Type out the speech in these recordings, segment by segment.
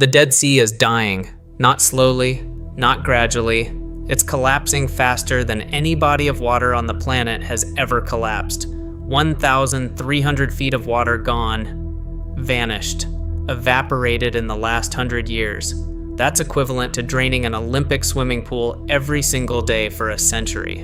The Dead Sea is dying, not slowly, not gradually. It's collapsing faster than any body of water on the planet has ever collapsed. 1,300 feet of water gone, vanished, evaporated in the last 100 years. That's equivalent to draining an Olympic swimming pool every single day for a century.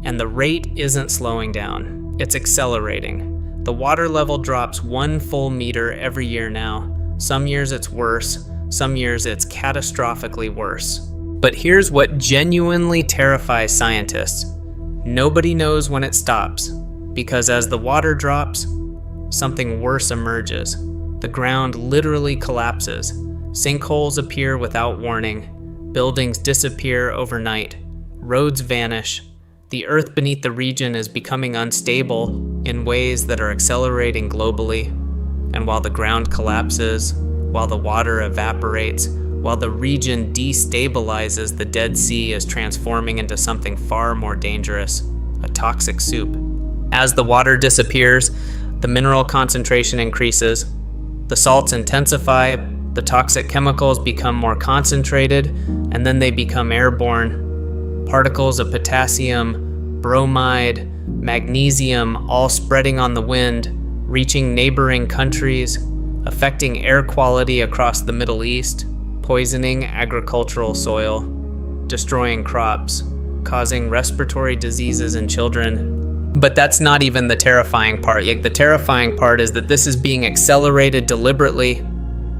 And the rate isn't slowing down, it's accelerating. The water level drops 1 full meter every year now. Some years it's worse, some years it's catastrophically worse. But here's what genuinely terrifies scientists. Nobody knows when it stops, because as the water drops, something worse emerges. The ground literally collapses. Sinkholes appear without warning. Buildings disappear overnight. Roads vanish. The earth beneath the region is becoming unstable in ways that are accelerating globally. And while the ground collapses, while the water evaporates, while the region destabilizes, the Dead Sea is transforming into something far more dangerous, a toxic soup. As the water disappears, the mineral concentration increases, the salts intensify, the toxic chemicals become more concentrated, and then they become airborne. Particles of potassium, bromide, magnesium, all spreading on the wind, reaching neighboring countries, affecting air quality across the Middle East, poisoning agricultural soil, destroying crops, causing respiratory diseases in children. But that's not even the terrifying part. The terrifying part is that this is being accelerated deliberately.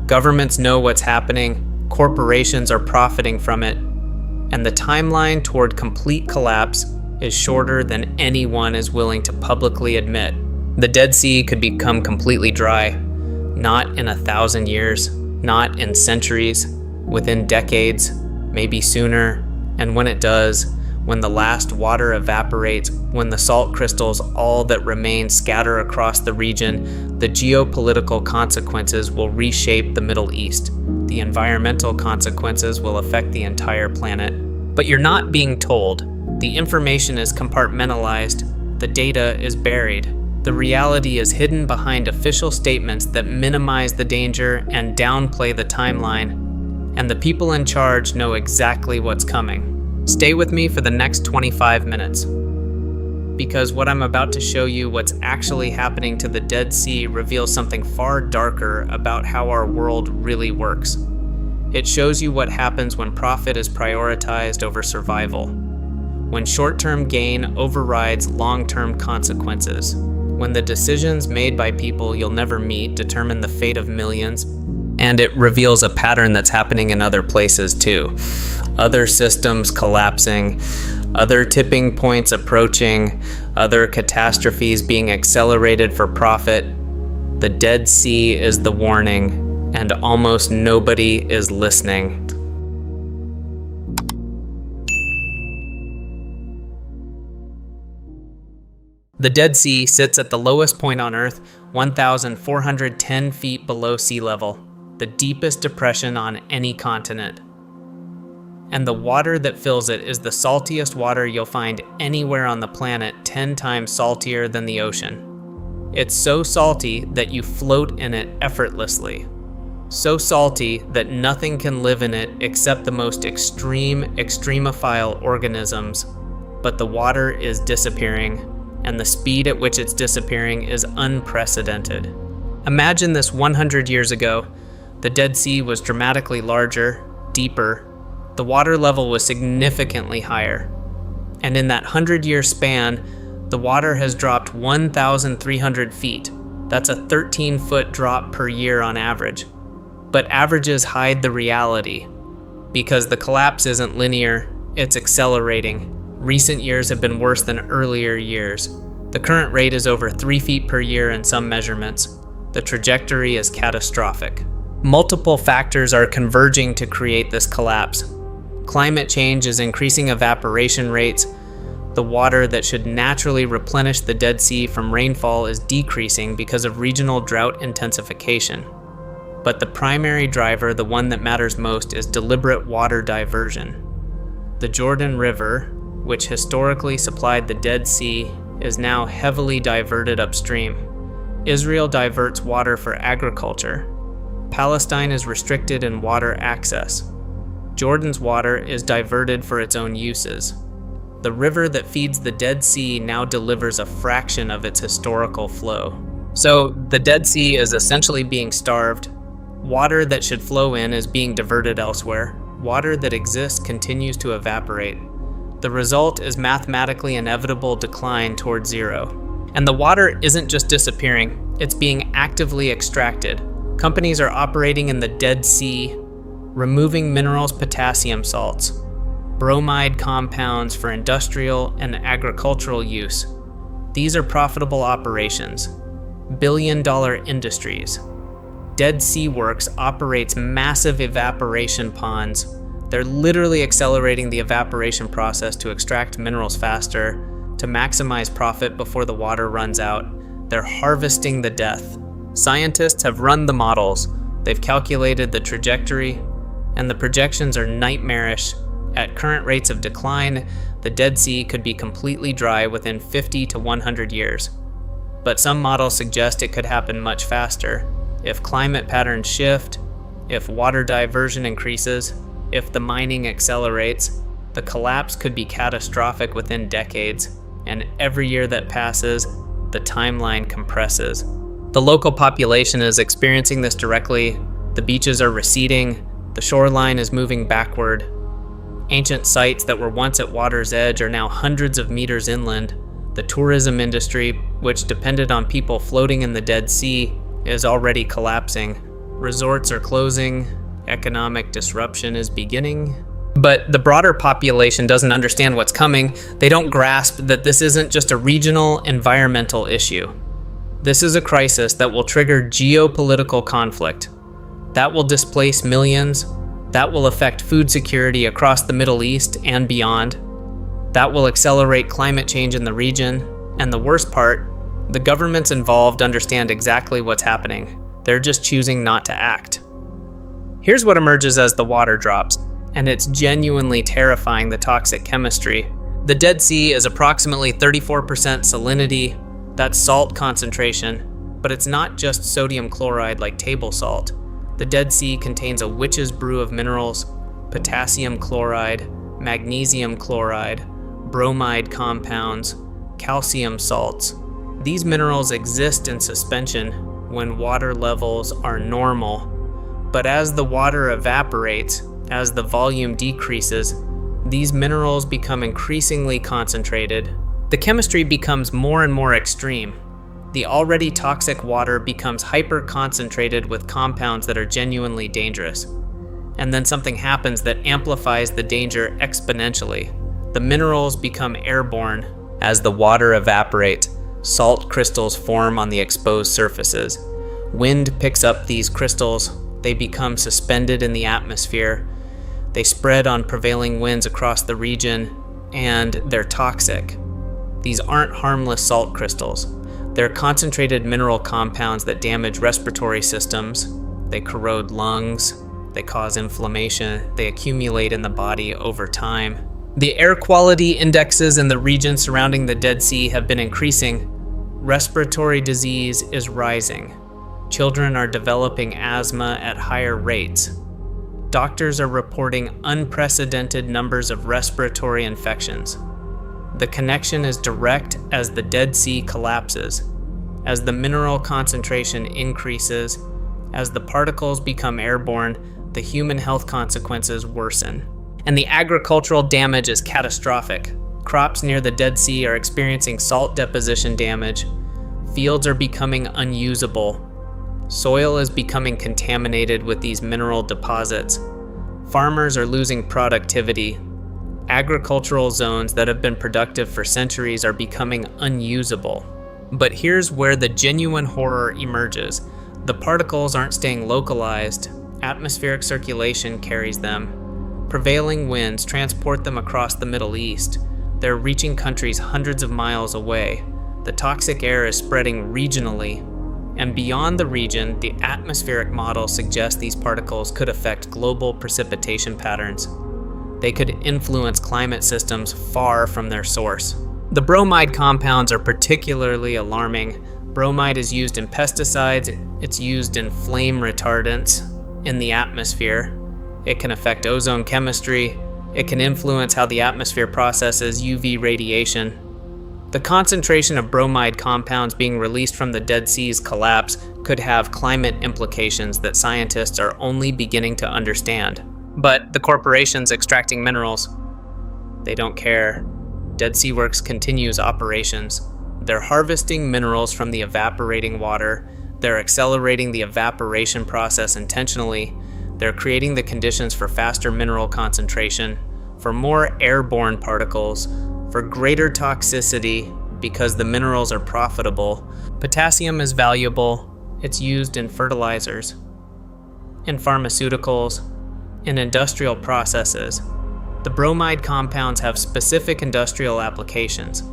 Governments know what's happening, corporations are profiting from it, and the timeline toward complete collapse is shorter than anyone is willing to publicly admit. The Dead Sea could become completely dry, not in 1,000 years, not in centuries, within decades, maybe sooner. And when it does, when the last water evaporates, when the salt crystals, all that remain, scatter across the region, the geopolitical consequences will reshape the Middle East. The environmental consequences will affect the entire planet. But you're not being told. The information is compartmentalized. The data is buried. The reality is hidden behind official statements that minimize the danger and downplay the timeline. And the people in charge know exactly what's coming. Stay with me for the next 25 minutes. Because what I'm about to show you, what's actually happening to the Dead Sea, reveals something far darker about how our world really works. It shows you what happens when profit is prioritized over survival. When short-term gain overrides long-term consequences. When the decisions made by people you'll never meet determine the fate of millions. And it reveals a pattern that's happening in other places too. Other systems collapsing, other tipping points approaching, other catastrophes being accelerated for profit. The Dead Sea is the warning, and almost nobody is listening. The Dead Sea sits at the lowest point on Earth, 1,410 feet below sea level, the deepest depression on any continent. And the water that fills it is the saltiest water you'll find anywhere on the planet, 10 times saltier than the ocean. It's so salty that you float in it effortlessly. So salty that nothing can live in it except the most extremophile organisms. But the water is disappearing, and the speed at which it's disappearing is unprecedented. Imagine this 100 years ago. The Dead Sea was dramatically larger, deeper. The water level was significantly higher. And in that 100-year span, the water has dropped 1,300 feet. That's a 13-foot drop per year on average. But averages hide the reality. Because the collapse isn't linear, it's accelerating. Recent years have been worse than earlier years. The current rate is over 3 feet per year in some measurements. The trajectory is catastrophic. Multiple factors are converging to create this collapse. Climate change is increasing evaporation rates. The water that should naturally replenish the Dead Sea from rainfall is decreasing because of regional drought intensification. But the primary driver, the one that matters most, is deliberate water diversion. The Jordan River, which historically supplied the Dead Sea, is now heavily diverted upstream. Israel diverts water for agriculture. Palestine is restricted in water access. Jordan's water is diverted for its own uses. The river that feeds the Dead Sea now delivers a fraction of its historical flow. So the Dead Sea is essentially being starved. Water that should flow in is being diverted elsewhere. Water that exists continues to evaporate. The result is mathematically inevitable decline towards zero. And the water isn't just disappearing, it's being actively extracted. Companies are operating in the Dead Sea, removing minerals, potassium salts, bromide compounds for industrial and agricultural use. These are profitable operations, billion-dollar industries. Dead Sea Works operates massive evaporation ponds. They're literally accelerating the evaporation process to extract minerals faster, to maximize profit before the water runs out. They're harvesting the death. Scientists have run the models. They've calculated the trajectory, and the projections are nightmarish. At current rates of decline, the Dead Sea could be completely dry within 50 to 100 years. But some models suggest it could happen much faster. If climate patterns shift, if water diversion increases, if the mining accelerates, the collapse could be catastrophic within decades, and every year that passes, the timeline compresses. The local population is experiencing this directly. The beaches are receding, the shoreline is moving backward. Ancient sites that were once at water's edge are now hundreds of meters inland. The tourism industry, which depended on people floating in the Dead Sea, is already collapsing. Resorts are closing, economic disruption is beginning. But the broader population doesn't understand what's coming. They don't grasp that this isn't just a regional environmental issue. This is a crisis that will trigger geopolitical conflict. That will displace millions. That will affect food security across the Middle East and beyond. That will accelerate climate change in the region. And the worst part, the governments involved understand exactly what's happening. They're just choosing not to act. Here's what emerges as the water drops, and it's genuinely terrifying, the toxic chemistry. The Dead Sea is approximately 34% salinity. That's salt concentration, but it's not just sodium chloride like table salt. The Dead Sea contains a witch's brew of minerals: potassium chloride, magnesium chloride, bromide compounds, calcium salts. These minerals exist in suspension when water levels are normal. But as the water evaporates, as the volume decreases, these minerals become increasingly concentrated. The chemistry becomes more and more extreme. The already toxic water becomes hyper-concentrated with compounds that are genuinely dangerous. And then something happens that amplifies the danger exponentially. The minerals become airborne. As the water evaporates, salt crystals form on the exposed surfaces. Wind picks up these crystals. They become suspended in the atmosphere. They spread on prevailing winds across the region, and they're toxic. These aren't harmless salt crystals. They're concentrated mineral compounds that damage respiratory systems. They corrode lungs. They cause inflammation. They accumulate in the body over time. The air quality indexes in the region surrounding the Dead Sea have been increasing. Respiratory disease is rising. Children are developing asthma at higher rates. Doctors are reporting unprecedented numbers of respiratory infections. The connection is direct as the Dead Sea collapses, as the mineral concentration increases, as the particles become airborne, the human health consequences worsen. And the agricultural damage is catastrophic. Crops near the Dead Sea are experiencing salt deposition damage. Fields are becoming unusable. Soil is becoming contaminated with these mineral deposits. Farmers are losing productivity. Agricultural zones that have been productive for centuries are becoming unusable. But here's where the genuine horror emerges. The particles aren't staying localized. Atmospheric circulation carries them. Prevailing winds transport them across the Middle East. They're reaching countries hundreds of miles away. The toxic air is spreading regionally. And beyond the region, the atmospheric model suggests these particles could affect global precipitation patterns. They could influence climate systems far from their source. The bromide compounds are particularly alarming. Bromide is used in pesticides, it's used in flame retardants in the atmosphere. It can affect ozone chemistry, it can influence how the atmosphere processes UV radiation. The concentration of bromide compounds being released from the Dead Sea's collapse could have climate implications that scientists are only beginning to understand. But the corporations extracting minerals, they don't care. Dead Sea Works continues operations. They're harvesting minerals from the evaporating water. They're accelerating the evaporation process intentionally. They're creating the conditions for faster mineral concentration, for more airborne particles, for greater toxicity because the minerals are profitable. Potassium is valuable. It's used in fertilizers, in pharmaceuticals, in industrial processes. The bromide compounds have specific industrial applications.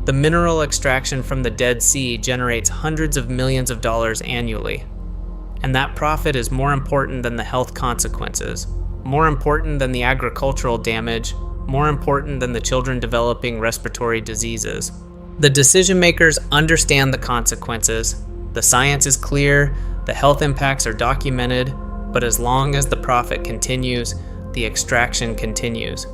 The mineral extraction from the Dead Sea generates hundreds of millions of dollars annually. And that profit is more important than the health consequences, more important than the agricultural damage, more important than the children developing respiratory diseases. The decision makers understand the consequences. The science is clear, the health impacts are documented, but as long as the profit continues, the extraction continues.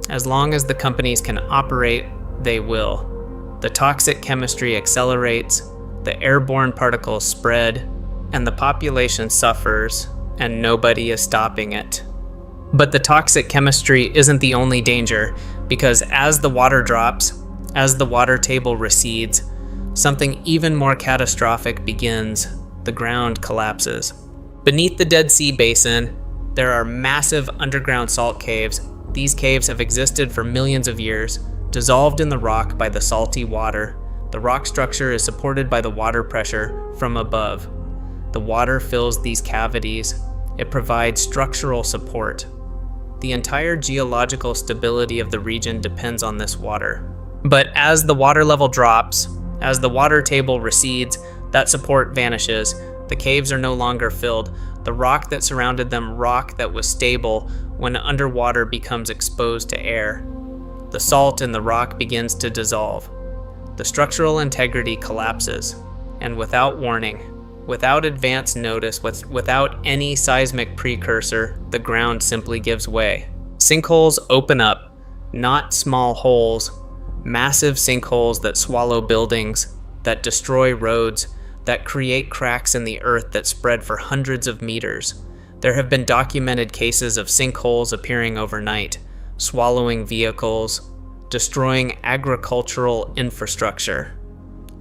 As long as the companies can operate, they will. The toxic chemistry accelerates, the airborne particles spread, and the population suffers, and nobody is stopping it. But the toxic chemistry isn't the only danger, because as the water drops, as the water table recedes, something even more catastrophic begins. The ground collapses. Beneath the Dead Sea Basin, there are massive underground salt caves. These caves have existed for millions of years, dissolved in the rock by the salty water. The rock structure is supported by the water pressure from above. The water fills these cavities. It provides structural support. The entire geological stability of the region depends on this water. But as the water level drops, as the water table recedes, that support vanishes. The caves are no longer filled. The rock that surrounded them, rock that was stable, when underwater becomes exposed to air. The salt in the rock begins to dissolve. The structural integrity collapses, and without warning, without advance notice, without any seismic precursor, the ground simply gives way. Sinkholes open up, not small holes, massive sinkholes that swallow buildings, that destroy roads, that create cracks in the earth that spread for hundreds of meters. There have been documented cases of sinkholes appearing overnight, swallowing vehicles, destroying agricultural infrastructure,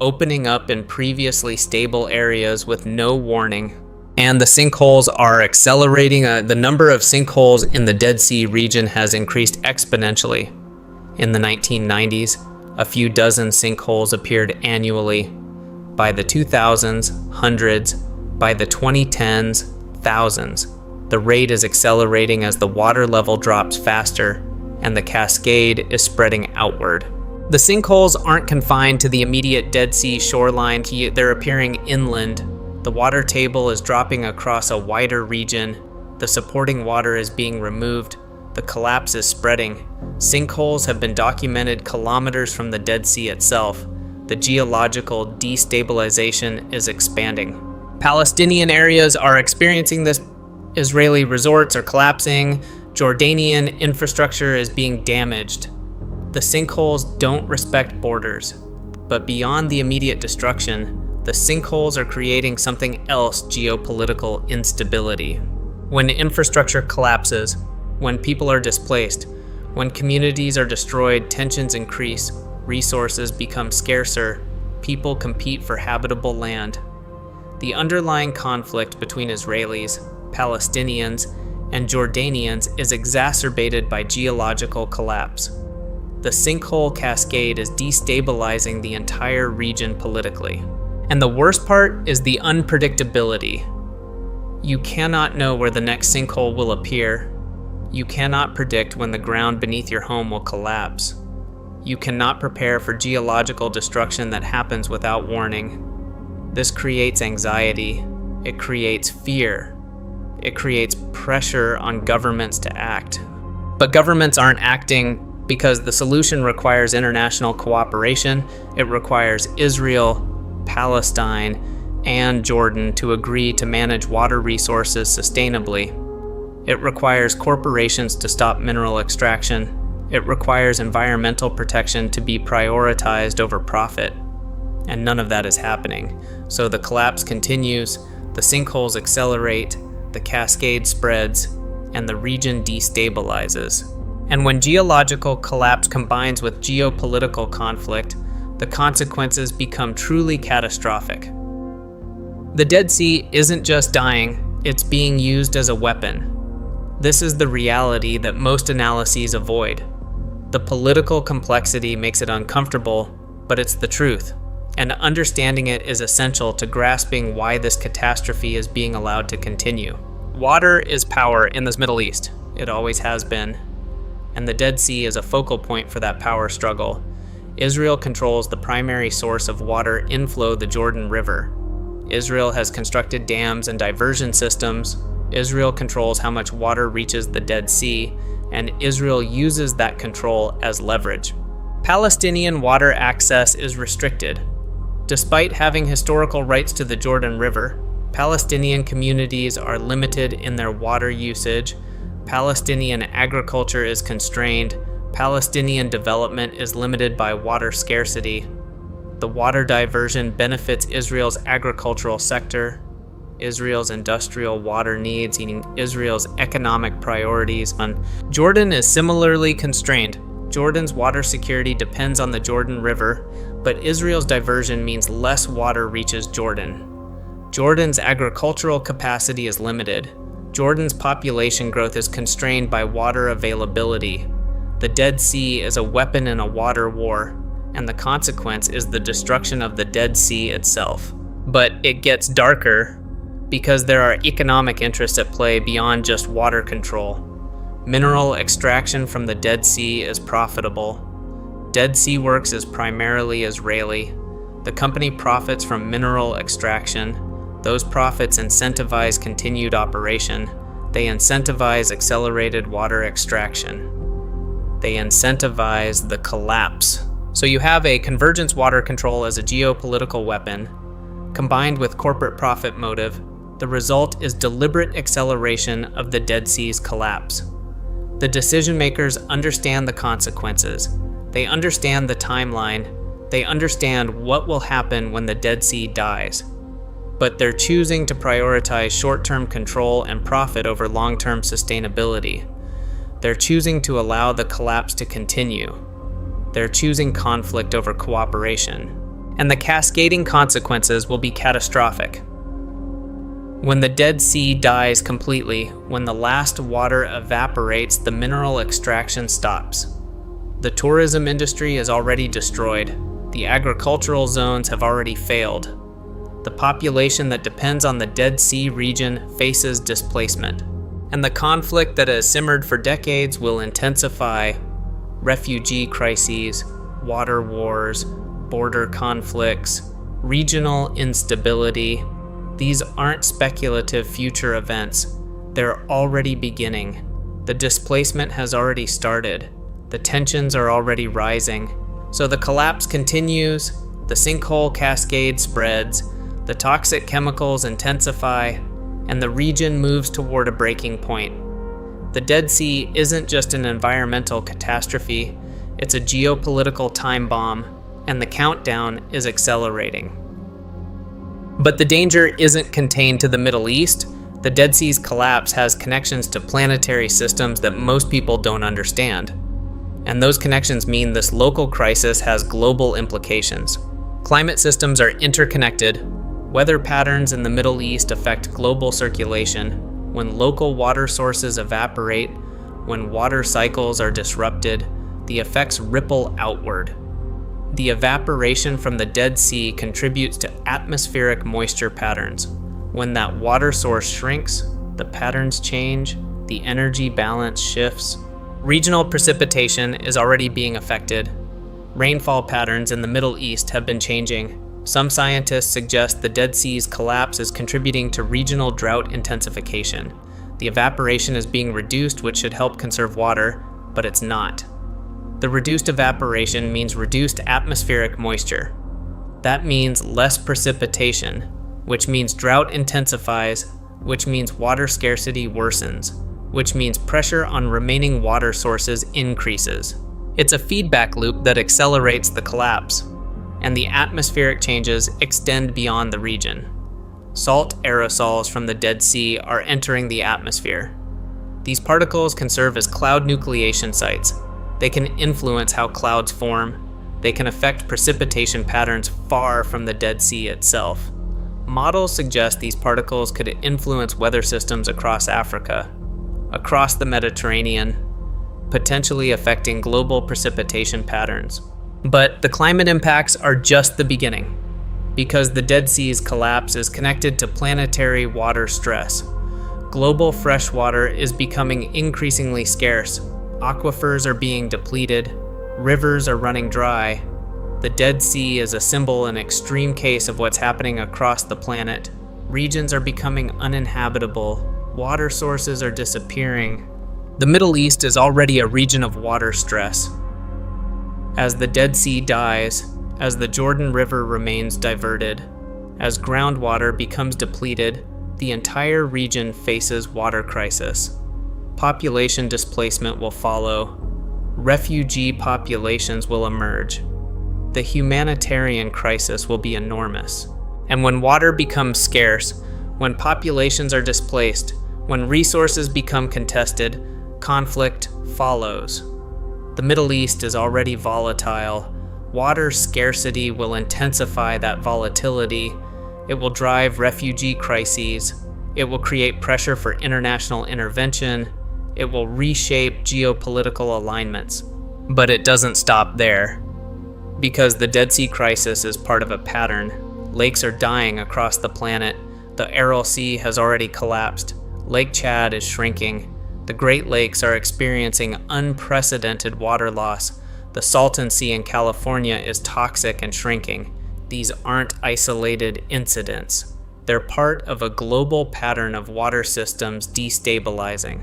opening up in previously stable areas with no warning. And the sinkholes are accelerating. The number of sinkholes in the Dead Sea region has increased exponentially. In the 1990s, a few dozen sinkholes appeared annually. By the 2000s, hundreds. By the 2010s, thousands. The rate is accelerating as the water level drops faster, and the cascade is spreading outward. The sinkholes aren't confined to the immediate Dead Sea shoreline. They're appearing inland. The water table is dropping across a wider region. The supporting water is being removed. The collapse is spreading. Sinkholes have been documented kilometers from the Dead Sea itself. The geological destabilization is expanding. Palestinian areas are experiencing this. Israeli resorts are collapsing. Jordanian infrastructure is being damaged. The sinkholes don't respect borders. But beyond the immediate destruction, the sinkholes are creating something else: geopolitical instability. When infrastructure collapses, when people are displaced, when communities are destroyed, tensions increase, resources become scarcer, people compete for habitable land. The underlying conflict between Israelis, Palestinians, and Jordanians is exacerbated by geological collapse. The sinkhole cascade is destabilizing the entire region politically. And the worst part is the unpredictability. You cannot know where the next sinkhole will appear. You cannot predict when the ground beneath your home will collapse. You cannot prepare for geological destruction that happens without warning. This creates anxiety. It creates fear. It creates pressure on governments to act. But governments aren't acting because the solution requires international cooperation. It requires Israel, Palestine, and Jordan to agree to manage water resources sustainably. It requires corporations to stop mineral extraction. It requires environmental protection to be prioritized over profit. And none of that is happening. So the collapse continues, the sinkholes accelerate, the cascade spreads, and the region destabilizes. And when geological collapse combines with geopolitical conflict, the consequences become truly catastrophic. The Dead Sea isn't just dying, it's being used as a weapon. This is the reality that most analyses avoid. The political complexity makes it uncomfortable, but it's the truth, and understanding it is essential to grasping why this catastrophe is being allowed to continue. Water is power in this Middle East. It always has been. And the Dead Sea is a focal point for that power struggle. Israel controls the primary source of water inflow, the Jordan River. Israel has constructed dams and diversion systems. Israel controls how much water reaches the Dead Sea, and Israel uses that control as leverage. Palestinian water access is restricted. Despite having historical rights to the Jordan River, Palestinian communities are limited in their water usage. Palestinian agriculture is constrained. Palestinian development is limited by water scarcity. The water diversion benefits Israel's agricultural sector, Israel's industrial water needs, Israel's economic priorities. Jordan is similarly constrained. Jordan's water security depends on the Jordan River, but Israel's diversion means less water reaches Jordan. Jordan's agricultural capacity is limited. Jordan's population growth is constrained by water availability. The Dead Sea is a weapon in a water war, and the consequence is the destruction of the Dead Sea itself. But it gets darker because there are economic interests at play beyond just water control. Mineral extraction from the Dead Sea is profitable. Dead Sea Works is primarily Israeli. The company profits from mineral extraction. Those profits incentivize continued operation. They incentivize accelerated water extraction. They incentivize the collapse. So you have a convergence water control as a geopolitical weapon, combined with corporate profit motive. The result is deliberate acceleration of the Dead Sea's collapse. The decision makers understand the consequences. They understand the timeline. They understand what will happen when the Dead Sea dies. But they're choosing to prioritize short-term control and profit over long-term sustainability. They're choosing to allow the collapse to continue. They're choosing conflict over cooperation. And the cascading consequences will be catastrophic. When the Dead Sea dies completely, when the last water evaporates, the mineral extraction stops. The tourism industry is already destroyed. The agricultural zones have already failed. The population that depends on the Dead Sea region faces displacement. And the conflict that has simmered for decades will intensify. Refugee crises, water wars, border conflicts, regional instability. These aren't speculative future events. They're already beginning. The displacement has already started. The tensions are already rising. So the collapse continues, the sinkhole cascade spreads, the toxic chemicals intensify, and the region moves toward a breaking point. The Dead Sea isn't just an environmental catastrophe, it's a geopolitical time bomb, and the countdown is accelerating. But the danger isn't contained to the Middle East. The Dead Sea's collapse has connections to planetary systems that most people don't understand. And those connections mean this local crisis has global implications. Climate systems are interconnected. Weather patterns in the Middle East affect global circulation. When local water sources evaporate, when water cycles are disrupted, the effects ripple outward. The evaporation from the Dead Sea contributes to atmospheric moisture patterns. When that water source shrinks, the patterns change, the energy balance shifts. Regional precipitation is already being affected. Rainfall patterns in the Middle East have been changing. Some scientists suggest the Dead Sea's collapse is contributing to regional drought intensification. The evaporation is being reduced, which should help conserve water, but it's not. The reduced evaporation means reduced atmospheric moisture. That means less precipitation, which means drought intensifies, which means water scarcity worsens, which means pressure on remaining water sources increases. It's a feedback loop that accelerates the collapse, and the atmospheric changes extend beyond the region. Salt aerosols from the Dead Sea are entering the atmosphere. These particles can serve as cloud nucleation sites. They can influence how clouds form. They can affect precipitation patterns far from the Dead Sea itself. Models suggest these particles could influence weather systems across Africa, across the Mediterranean, potentially affecting global precipitation patterns. But the climate impacts are just the beginning, because the Dead Sea's collapse is connected to planetary water stress. Global fresh water is becoming increasingly scarce. Aquifers are being depleted. Rivers are running dry. The Dead Sea is a symbol and extreme case of what's happening across the planet. Regions are becoming uninhabitable. Water sources are disappearing. The Middle East is already a region of water stress. As the Dead Sea dies, as the Jordan River remains diverted, as groundwater becomes depleted, the entire region faces water crisis. Population displacement will follow. Refugee populations will emerge. The humanitarian crisis will be enormous. And when water becomes scarce, when populations are displaced, when resources become contested, conflict follows. The Middle East is already volatile. Water scarcity will intensify that volatility. It will drive refugee crises. It will create pressure for international intervention. It will reshape geopolitical alignments. But it doesn't stop there. Because the Dead Sea crisis is part of a pattern. Lakes are dying across the planet. The Aral Sea has already collapsed. Lake Chad is shrinking. The Great Lakes are experiencing unprecedented water loss. The Salton Sea in California is toxic and shrinking. These aren't isolated incidents. They're part of a global pattern of water systems destabilizing.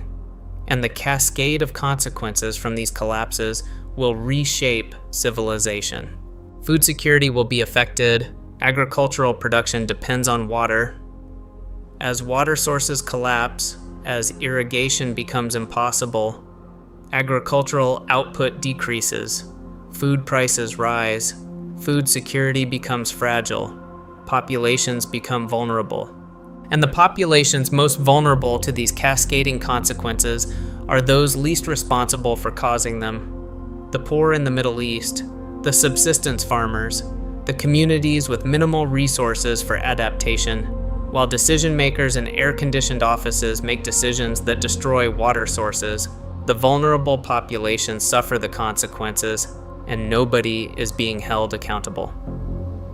And the cascade of consequences from these collapses will reshape civilization. Food security will be affected. Agricultural production depends on water. As water sources collapse, as irrigation becomes impossible, agricultural output decreases, food prices rise, food security becomes fragile, populations become vulnerable. And the populations most vulnerable to these cascading consequences are those least responsible for causing them. The poor in the Middle East, the subsistence farmers, the communities with minimal resources for adaptation, while decision makers in air-conditioned offices make decisions that destroy water sources, the vulnerable populations suffer the consequences, and nobody is being held accountable.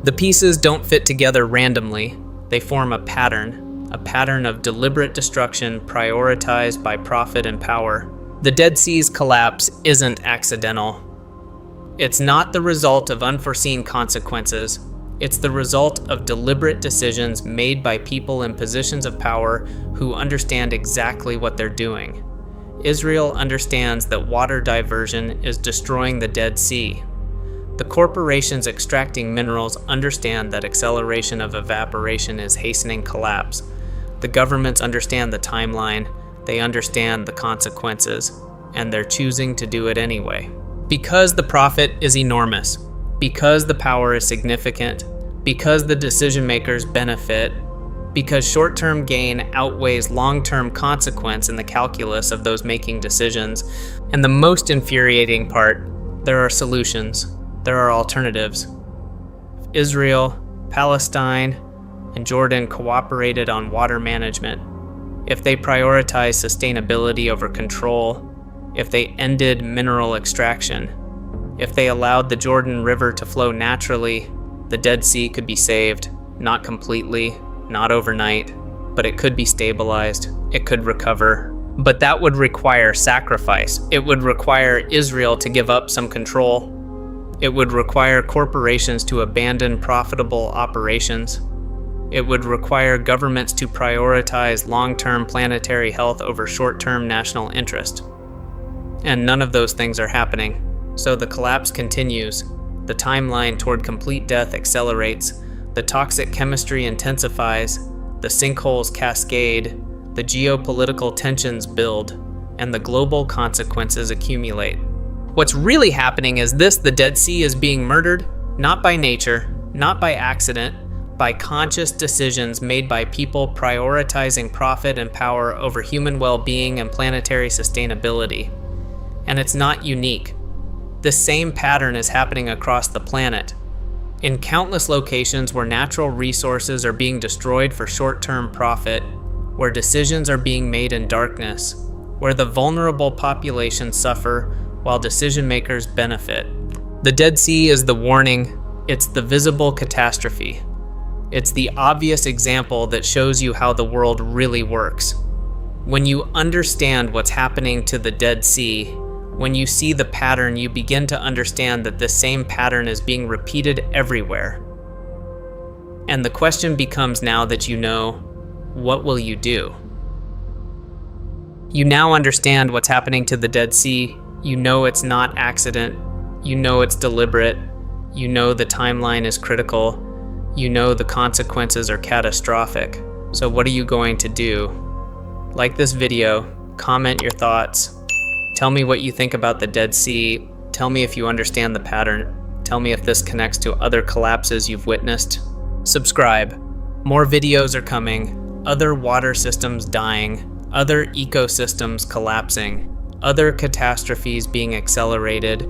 The pieces don't fit together randomly. They form a pattern of deliberate destruction prioritized by profit and power. The Dead Sea's collapse isn't accidental. It's not the result of unforeseen consequences. It's the result of deliberate decisions made by people in positions of power who understand exactly what they're doing. Israel understands that water diversion is destroying the Dead Sea. The corporations extracting minerals understand that acceleration of evaporation is hastening collapse. The governments understand the timeline, they understand the consequences, and they're choosing to do it anyway. Because the profit is enormous, because the power is significant, because the decision makers benefit, because short-term gain outweighs long-term consequence in the calculus of those making decisions. And the most infuriating part, there are solutions, there are alternatives. If Israel, Palestine, and Jordan cooperated on water management, if they prioritized sustainability over control, if they ended mineral extraction, if they allowed the Jordan River to flow naturally, the Dead Sea could be saved, not completely, not overnight, but it could be stabilized, it could recover. But that would require sacrifice. It would require Israel to give up some control. It would require corporations to abandon profitable operations. It would require governments to prioritize long-term planetary health over short-term national interest. And none of those things are happening. So the collapse continues. The timeline toward complete death accelerates, the toxic chemistry intensifies, the sinkholes cascade, the geopolitical tensions build, and the global consequences accumulate. What's really happening is this: the Dead Sea is being murdered, not by nature, not by accident, by conscious decisions made by people prioritizing profit and power over human well-being and planetary sustainability. And it's not unique. The same pattern is happening across the planet. In countless locations where natural resources are being destroyed for short-term profit, where decisions are being made in darkness, where the vulnerable populations suffer while decision makers benefit. The Dead Sea is the warning, it's the visible catastrophe. It's the obvious example that shows you how the world really works. When you understand what's happening to the Dead Sea, when you see the pattern, you begin to understand that this same pattern is being repeated everywhere. And the question becomes, now that you know, what will you do? You now understand what's happening to the Dead Sea. You know it's not accident. You know it's deliberate. You know the timeline is critical. You know the consequences are catastrophic. So what are you going to do? Like this video, comment your thoughts. Tell me what you think about the Dead Sea. Tell me if you understand the pattern. Tell me if this connects to other collapses you've witnessed. Subscribe. More videos are coming. Other water systems dying. Other ecosystems collapsing. Other catastrophes being accelerated.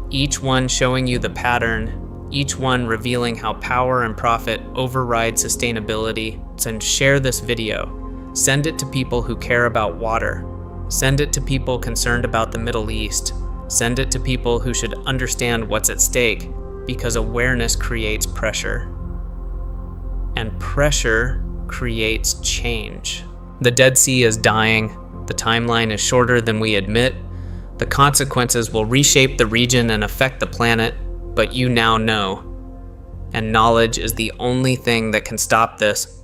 Each one showing you the pattern. Each one revealing how power and profit override sustainability. And share this video. Send it to people who care about water. Send it to people concerned about the Middle East. Send it to people who should understand what's at stake, because awareness creates pressure. And pressure creates change. The Dead Sea is dying. The timeline is shorter than we admit. The consequences will reshape the region and affect the planet. But you now know, and knowledge is the only thing that can stop this.